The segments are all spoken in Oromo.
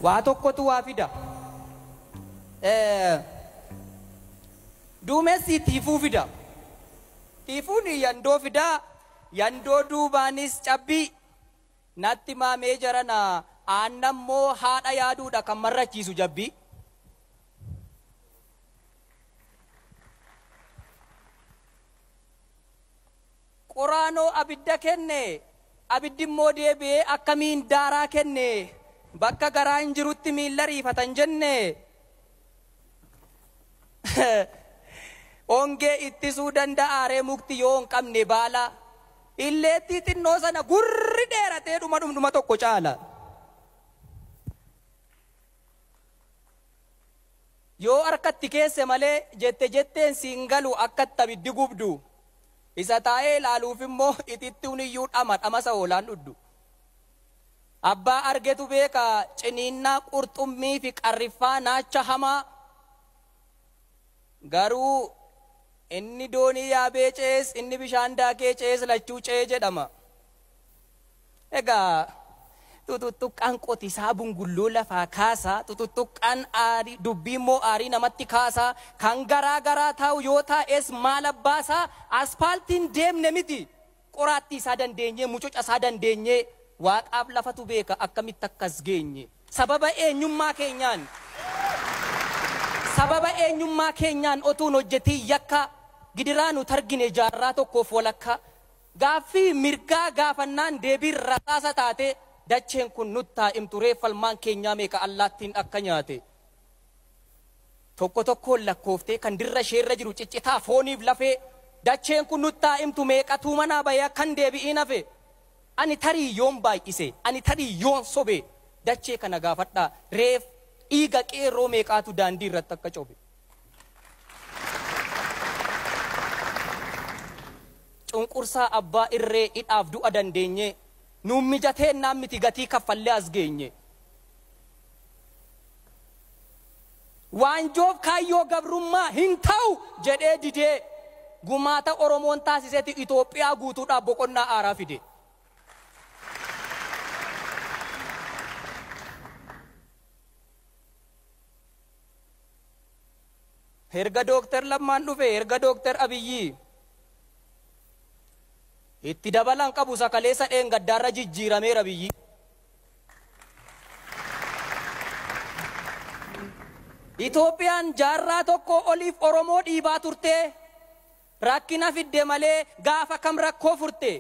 waa tokkotu waa fida. Duumessi tiifuu fida. Tiifuun yandoo fida. Yandoo duubaanis cabbii. Natti maamee jarana aannammoo haadha yaaduudha kan marrachiisu jabbii. Quraanoo abidda kenne. Abiddi immoo deebi'ee akkamiin daaraa kenne. Bakka garaa hin jirutti miilla riifatan jenne. Ongee ittisuu danda'a ree mukti yoo hin qabne baala. Illeetti xinnoo sana gurri dheeratee dhuma tokko caala. Yoo harkatti keesse malee jetteen siin galu akkatti abiddi gubdu. Isa taa'ee ilaaluuf immoo ititti uniyyuu dhamasa oolaan dhuddu. Abbaa argetu beeka ciniinnaa qurxummii fi qarriffaa naacha hamaa. Garuu inni doonii yaabee cees inni bishaan daakee cees lachuu cee jedhama. Egaa tututtuqqaan qotisaa bungulloo lafaa kaasaa tututtuqqaan aarii dubbii immoo aarii namatti kaasaa kan garaa taa'u yoo taa'es maal abbaasaa aspaaltiin deemne miti qoraattii isaa dandeenye mucuca isaa dandeenye waaqaaf lafatu beeka akkamitti akkas geenye sababa eenyummaa keenyaan otuun hojjetii yakka gidiraa nu targine jaarraa tokkoof walakka gaaffii mirgaa gaafannaan deebiin rasaasa taate dacheen kun nuttaa imturee falmaan keenyaa meeqa allaattiin akka nyaate tokkoon lakkooftee kan dirra sheerra jiru ciccitaa fooniif lafee dacheen kun nuttaa imtu meeqatuu manaa bayaa kan deebi'iin hafe ani tarii yoon baay'ise ani tarii yoon sobe dachee kana gaafadhaa reef dhiiga qeerroo meeqaatu daandii irratti akka cobe. Cunqursaa abbaa irree hidhaaf du'a dandeenye nuun mijatee miti gatii kaffallee as geenye. Waanjoof kaayyoo gabrummaa hin ta'u jedhee didee gumaata Oromoon taasiseeti Itoophiyaa guutuudhaaf boqonnaa aaraa fide. Erga Dooktar Lammaan dhufe erga Dooktar Abiyyi itti dabalan qabu sakalee sadeen gaddaarra jijjiirameera biyyi. Itoophiyaan jaarraa tokko oliif Oromoo dhiibaa turte rakkina fidde malee gaafa kam rakkoo furte.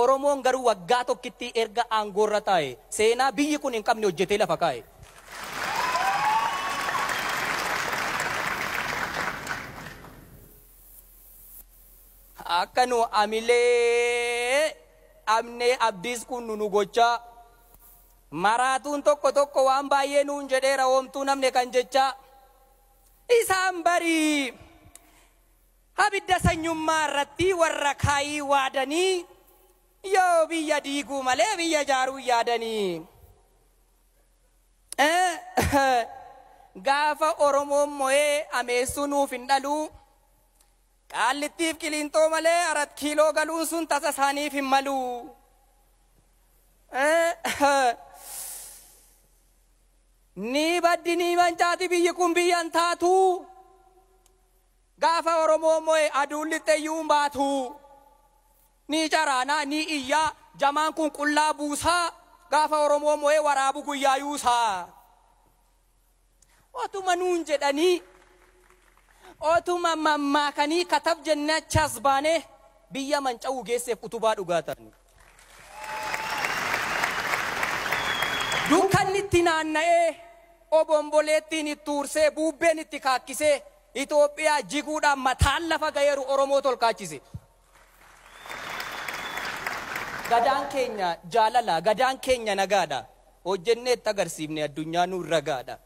Oromoon garuu waggaa tokkitti erga aangoorra taa'e seenaa biyyi kun hin qabne hojjetee lafa kaa'e. Akka nu amilee amnee abdiis kun nu gochaa maraatuun tokko waan baay'ee nuun jedheera hoomtuu namne kan jecha isaan barii abidda sanyummaa irratti warra kaayii waadanii yoo biyya diiguu malee biyya jaaruu yaadanii gaafa Oromoon mo'ee ameessuu nuuf hin dhaluu Qaallittiif Qiliinxoo malee 4 kiiloo galuun sun tasa isaaniif hin malu. Ni baddi ni mancaati biyyi kun biyyan taatu. Gaafa Oromoo mo'e aduun lixxeeyyuu hin baatu. Ni caraanaa ni iyyaa jamaan kun qullaa buusaa. Gaafa Oromoo mo'e waraabu guyyaa yuusaa. Otuma nuun jedhanii Otuma mammaakanii katab jennee achas baane biyya manca'uu geesseef utubaa dhugaatan. Dukkanni itti naanna'ee obomboleettiin itti ursee buubbeen itti kaakkisee Itoophiyaa jiguudhaan mataan lafa gayeeru Oromoo tolkaachise. Gadaan keenya jaalala, gadaan keenya nagaadha. Hojjennee itti agarsiifne addunyaa nuun ragaadha.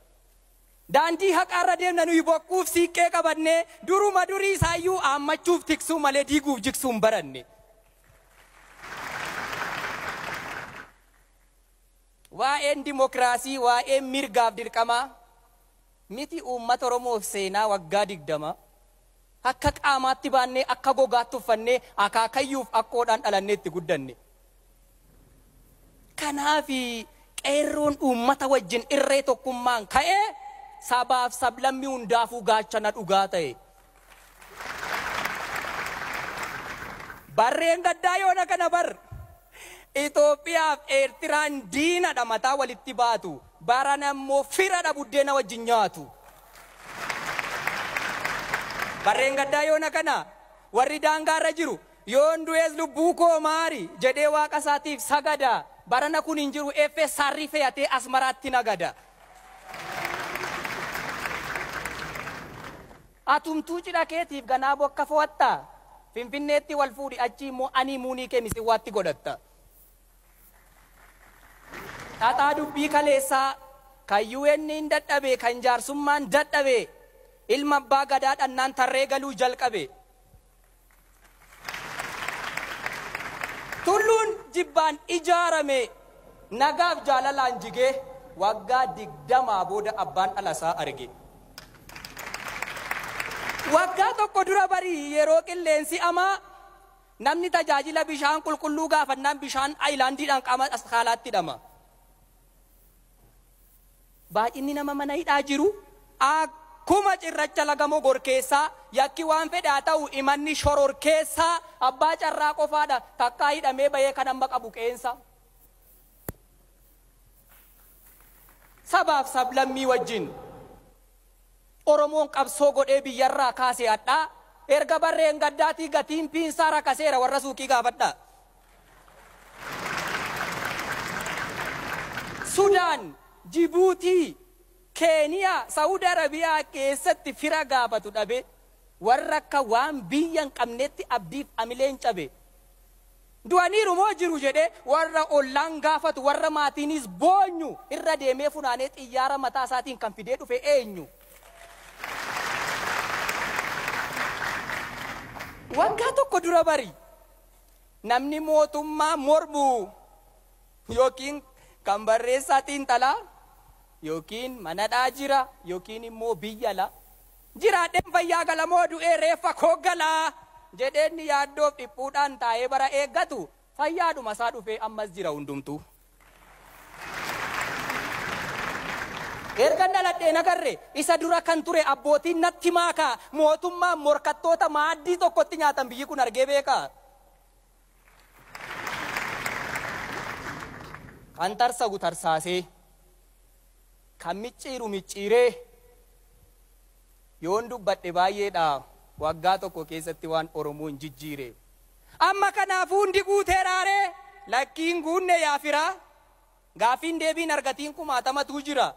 Daandii haqaarra deemna nuyi bokkuuf siiqqee qabannee duruma durii isaayyuu aammachuuf tiksuu malee diiguuf jiksuu hin baranne. Waa'een dimokiraasii waa'een mirgaaf dirqamaa miti uummata Oromoof seenaa waggaa 20 akka qaamaatti baannee akka gogaatti uffannee akaakayyuuf akkoodhaan dhalannee itti guddanne. Kanaafi qeerroon uummata wajjin irree tokkummaan ka'ee sabaaf sablammii hundaafuu gaachana dhugaa ta'e. Barreen gaddaa yoona kana bar Itoophiyaaf Eertiraan diinadha mataa walitti baatu. Baran ammoo firadha buddeena wajjin nyaatu. Barreen gaddaa yoona kana warri daangaarra jiru yoon du'ees lubbuu koo maari jedhee waaqa isaatiif sagada. Barana kun hin jiru eeffee sarri fe'atee Asmaraatti nagada. Atumtuu cidha keetiif ganaa bokka fo'atta. Finfinneetti wal fuudhi achi immoo ani muunii kee misiwaatti godhatta. Xaxaa dubbii kaleessaa kan UN hin dadhabe kan jaarsummaan dadhabe ilma abbaa gadaa dhannaan tarree galuu jalqabe. Tulluun jibbaan ijaarame nagaaf jaalalaan jigee waggaa 20 booda abbaan dhalasaa arge. Waggaa tokko dura barii yeroo qilleensi amaa namni tajaajila bishaan qulqulluu gaafannaan bishaan aayilaandiidhaan qaama askaalaatti hidhama. Baay'inni nama mana hidhaa jiru akkuma cirracha lagamoo gorkeessaa yakki waan fedhe haa ta'u imanni shororkeessaa abbaa carraa qofaadha takkaa hidhamee bahee kan amma qabu qeensa. Sabaaf sablammii wajjin Oromoon qabsoo godhee biyyarraa kaasee hadhaa erga barreen gaddaatii gatiin piinsaa rakaseera warra suuqii gaafadha. Sudaan, Jibuutii, Keeniyaa, Saudi Arabiyaa keessatti fira gaafatu dhabe warra akka waan biyya hin qabnetti abdiif amileen cabe. Du'aniiru moo jiru jedhee warra ollaan gaafatu warra maatiinis boonyu irra deemee funaanee xiyyaara mataa isaatiin kan fidee dhufe eenyu. Waggaa tokko dura bari namni mootummaa mormu yookiin kan barreessaa xiinxalaa yookiin manadhaa jira yookiin immoo biyya la jiraadheen fayyaa galamoo du'ee reeffa koogalaa jedheenni yaaddoof dhiphuudhaan taa'ee bara eeggatu fayyaadhuma isaa dhufee ammas jira hundumtu. Erga dhaladheen agarre isa dura kan ture abbootiin natti maakaa mootummaa morkattoota maaddii tokkotti nyaatan biyyi kun argee beekaa. Kan tarsagu tarsaasee kan micciiru micciiree yoon dubbadhe baay'eedha waggaa tokko keessatti waan Oromoon jijjiire. Amma kanaafuu hundi guuteeraaree lakkiin guunne yaafiraa gaafiin deebiin argatiin kumaatamatu jira.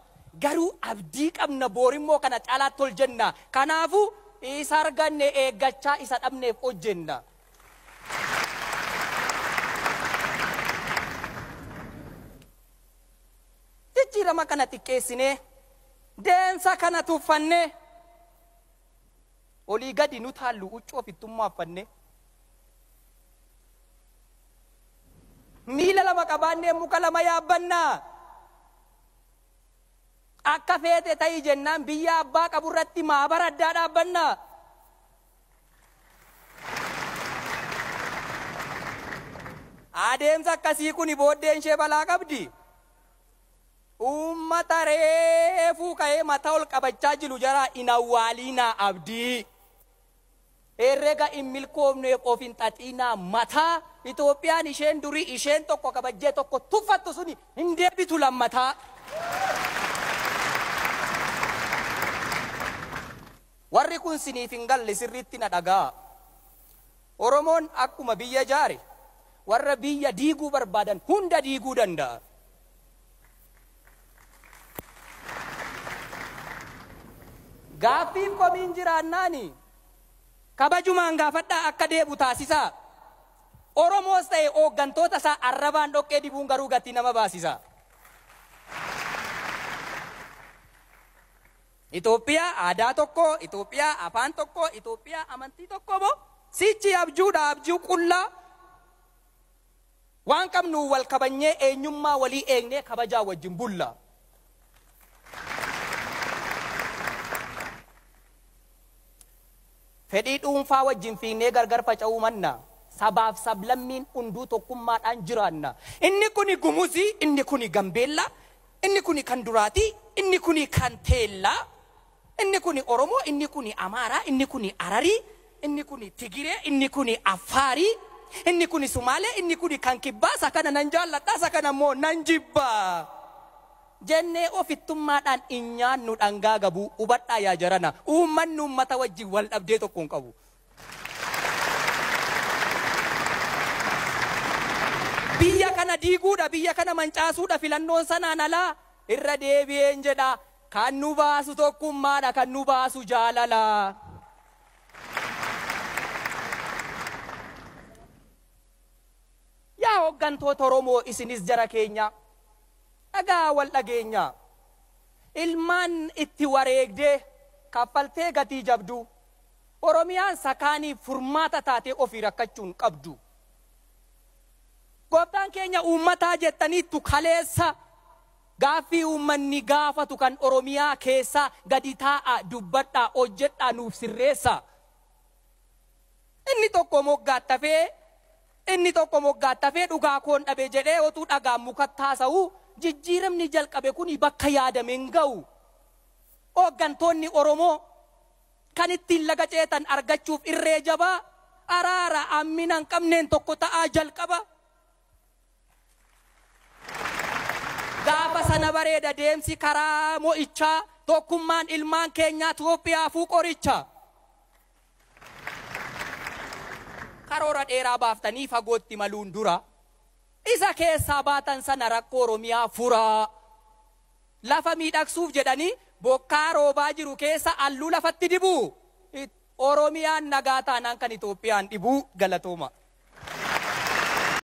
Garuu abdii qabna boorimmoo kana caalaatti tol jenna. Kanaafuu isa arganne eeggachaa isa dhabneef hojjenna. Jijjiirama kana xiqqeessinee deemsa kana tuffannee olii gadi nu taallu huccuu ofittummaaffanne miila lama qabaannee muka lama yaabbannaa. Akka feete ta'ii jennaan biyya abbaa qaburratti maabara addaa dhaabbannaa. Adeemsa akkasii kun booddeen ishee balaa qabdi. Uummata reefuu ka'ee mataa ol qabachaa jiru jara hin awwaaliinaa abdii. Herrega hin milkoofneef of hin xaxiinaa mataa. Itoophiyaan isheen durii isheen tokko kabajjee tokko tuffattu suni hin deebitu lammataa. Warri kun siniif hin galle sirriitti na dhagaa. Oromoon akkuma biyya jaare warra biyya diiguu barbaadan hunda diiguu danda'a. Gaaffiif komiin jiraannaani kabajumaan gaafadhaa akka deebu taasisaa. Oromoos ta'e hooggantoota isaa arrabaan dhoqqee dibuun garuu gatii nama baasisa. Itoophiyaa aadaa tokko, Itoophiyaa afaan tokko, Itoophiyaa amantii tokko moo sichi abjuudha abjuu qullaa waan qabnu wal kabanyee eenyummaa walii eegnee kabajaa wajjin bulla. Fedhii dhuunfaa wajjin fiignee gargar faca'uu manna sabaaf sablammiin hunduu tokkummaadhaan jiraanna. Inni kuni Gumuzi, inni kuni Gambeella, inni kuni kan Duraati, inni kuni kan Teellaa, inni kuni Oromoo, inni kuni Amaaraa, inni kuni Ararii, inni kuni Tigiree, inni kuni Affaarii, inni kuni Sumaalee, inni kuni kan Kibbaa. Sakana nan jaalladha, sakana immoo nan jibba. Jennee ofittummaadhaan inyaannu dhangaa gabu hubadhaa yaa jarana. Uummanni uummata wajjin wal dhabdee tokko hin qabu. Biyya kana diiguudha, biyya kana mancaasuudha, filannoon sanaan alaa irra deebi'een jedha. Kan nu baasu tokkummaadha, kan nu baasu jaalala. Yaa hooggantoota Oromoo isinis jara keenya. Dhagaa wal dhageenya. Ilmaan itti wareegdee kaffaltee gatii jabdu. Oromiyaan sakaanii furmaata taatee ofii rakkachuun qabdu. Gooftaan keenya uummataa jettaniittu kaleessa gaaffii uummanni gaafatu kan Oromiyaa keessaa gadi taa'a, dubbadhaa, hojjedhaa, nuuf sirreessa. Inni tokko moggaattafee dhugaa koon dhabe jedhee otuu dhagaan mukatti haasa'u jijjiiramni jalqabe kuni bakka yaadame hin ga'u. Hooggantoonni Oromoo kan ittiin laga ceetan argachuuf irree jabaa araara ammina hin qabneen tokko ta'aa jalqaba. Gaafa sana bareeda deemsi karaa mo'ichaa tokkummaan ilmaan keenyaa Itoophiyaafuu qoricha. Karoora dheeraa baaftanii fagootti maluun dura isa keessaa baatan sana rakkoo Oromiyaa furaa. Lafa miidhagsuuf jedhanii bokkaa roobaa jiru keessa halluu lafatti dibu. Oromiyaan nagaa taanaan kan Itoophiyaan dhibu. Galatooma.